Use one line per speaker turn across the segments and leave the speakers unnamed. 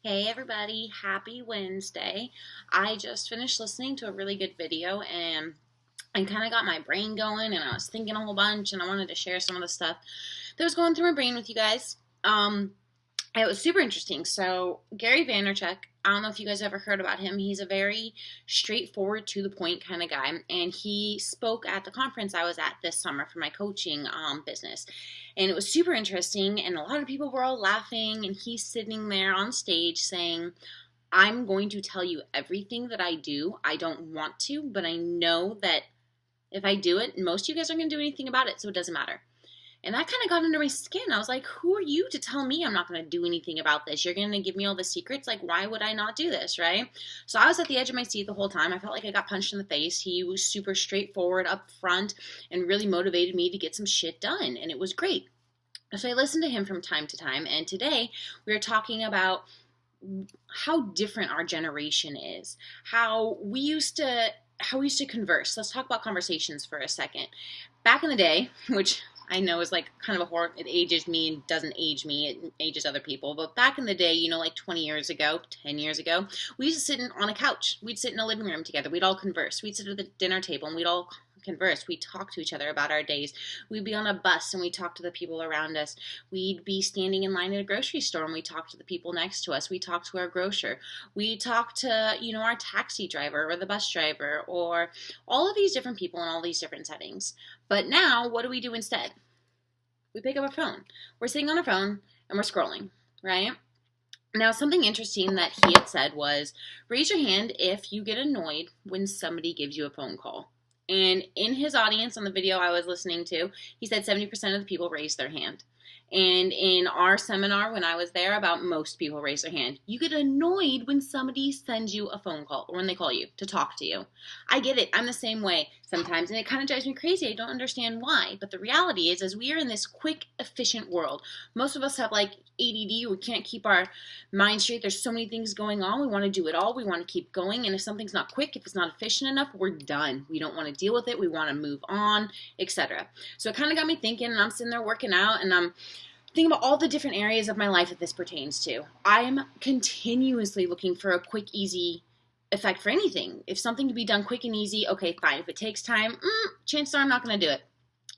Hey everybody, happy Wednesday. I just finished listening to a really good video and I kind of got my brain going and I was thinking a whole bunch and I wanted to share some of the stuff that was going through my brain with you guys. It was super interesting. So, Gary Vaynerchuk, I don't know if you guys ever heard about him. He's a very straightforward, to the point kind of guy. And he spoke at the conference I was at this summer for my coaching business. And it was super interesting. And a lot of people were all laughing. And he's sitting there on stage saying, I'm going to tell you everything that I do. I don't want to, but I know that if I do it, most of you guys aren't going to do anything about it. So it doesn't matter. And that kind of got under my skin. I was like, who are you to tell me I'm not going to do anything about this? You're going to give me all the secrets? Like, why would I not do this, right? So I was at the edge of my seat the whole time. I felt like I got punched in the face. He was super straightforward up front and really motivated me to get some shit done. And it was great. So I listened to him from time to time. And today we are talking about how different our generation is, how we used to converse. Let's talk about conversations for a second. Back in the day, which I know is like kind of a horror. It ages me and doesn't age me. It ages other people. But back in the day, like 20 years ago, 10 years ago, we used to sit on a couch. We'd sit in a living room together. We'd all converse. We'd sit at the dinner table and we'd all converse. We'd talk to each other about our days. We'd be on a bus and we'd talk to the people around us. We'd be standing in line at a grocery store and we'd talk to the people next to us. We'd talk to our grocer. We'd talk to, our taxi driver or the bus driver or all of these different people in all these different settings. But now, what do we do instead? We pick up our phone. We're sitting on our phone and we're scrolling, right? Now, something interesting that he had said was, raise your hand if you get annoyed when somebody gives you a phone call. And in his audience on the video I was listening to, he said 70% of the people raised their hand. And in our seminar, when I was there, about most people raise their hand. You get annoyed when somebody sends you a phone call or when they call you to talk to you. I get it. I'm the same way sometimes. And it kind of drives me crazy. I don't understand why. But the reality is we are in this quick, efficient world. Most of us have like ADD. We can't keep our mind straight. There's so many things going on. We want to do it all. We want to keep going. And if something's not quick, if it's not efficient enough, we're done. We don't want to deal with it. We want to move on, etc. So it kind of got me thinking, and I'm sitting there working out, and I'm thinking about all the different areas of my life that this pertains to. I'm continuously looking for a quick, easy effect for anything. If something can be done quick and easy, okay, fine. If it takes time, chances are I'm not going to do it.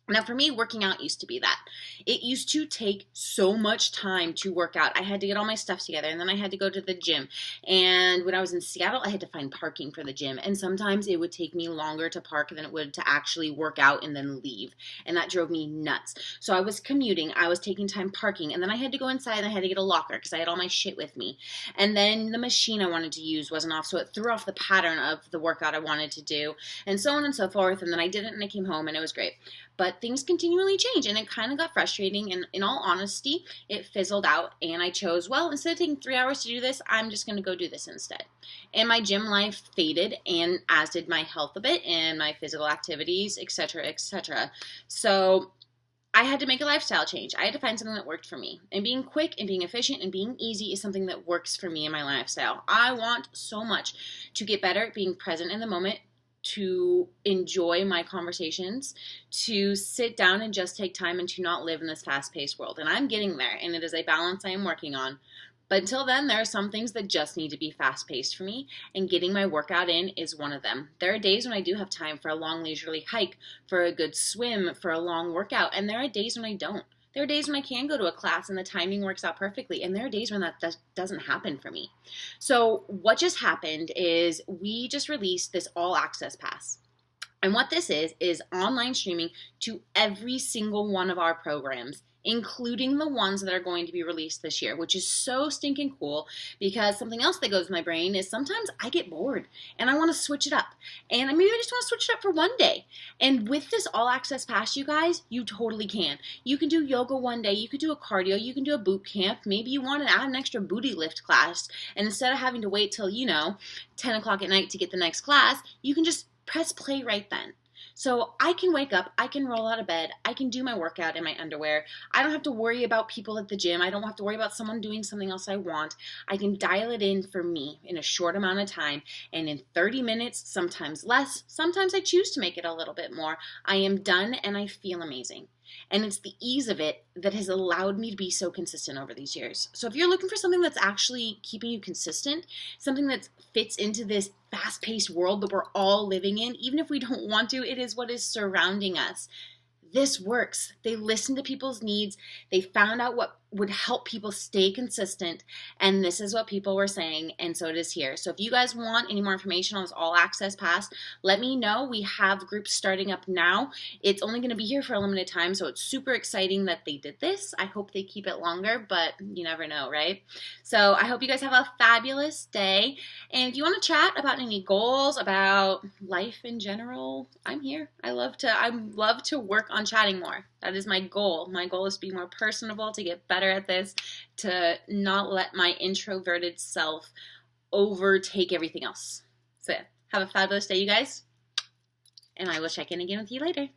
Now, for me, working out used to be that. It used to take so much time to work out. I had to get all my stuff together, and then I had to go to the gym. And when I was in Seattle, I had to find parking for the gym. And sometimes it would take me longer to park than it would to actually work out and then leave. And that drove me nuts. So I was commuting. I was taking time parking. And then I had to go inside, and I had to get a locker because I had all my shit with me. And then the machine I wanted to use wasn't off, so it threw off the pattern of the workout I wanted to do, and so on and so forth. And then I did it, and I came home, and it was great. But things continually change, and it kind of got frustrating, and in all honesty, it fizzled out, and I chose, well, instead of taking 3 hours to do this, I'm just going to go do this instead. And my gym life faded, and as did my health a bit, and my physical activities, etc., etc. So I had to make a lifestyle change. I had to find something that worked for me. And being quick and being efficient and being easy is something that works for me in my lifestyle. I want so much to get better at being present in the moment, to enjoy my conversations, to sit down and just take time, and to not live in this fast-paced world. And I'm getting there, and it is a balance I am working on. But until then, there are some things that just need to be fast-paced for me, and getting my workout in is one of them. There are days when I do have time for a long leisurely hike, for a good swim, for a long workout, and there are days when I don't. There are days when I can go to a class and the timing works out perfectly, and there are days when that doesn't happen for me. So what just happened is we just released this all-access pass. And what this is online streaming to every single one of our programs, including the ones that are going to be released this year, which is so stinking cool, because something else that goes in my brain is sometimes I get bored and I want to switch it up. And maybe I just want to switch it up for one day. And with this all access pass, you guys, you totally can. You can do yoga one day, you could do a cardio, you can do a boot camp. Maybe you want to add an extra booty lift class, and instead of having to wait till, 10 o'clock at night to get the next class, you can just press play right then. So I can wake up, I can roll out of bed, I can do my workout in my underwear. I don't have to worry about people at the gym. I don't have to worry about someone doing something else I want. I can dial it in for me in a short amount of time, and in 30 minutes, sometimes less, sometimes I choose to make it a little bit more, I am done and I feel amazing. And it's the ease of it that has allowed me to be so consistent over these years. So if you're looking for something that's actually keeping you consistent, something that fits into this fast-paced world that we're all living in, even if we don't want to, it is what is surrounding us. This works. They listened to people's needs. They found out what would help people stay consistent. And this is what people were saying. And so it is here. So if you guys want any more information on this all access pass, let me know. We have groups starting up now. It's only going to be here for a limited time. So it's super exciting that they did this. I hope they keep it longer, but you never know, right? So I hope you guys have a fabulous day. And if you want to chat about any goals, about life in general, I'm here. I love to work on chatting more. That is my goal. My goal is to be more personable, to get better at this, to not let my introverted self overtake everything else. So yeah, have a fabulous day, you guys. And I will check in again with you later.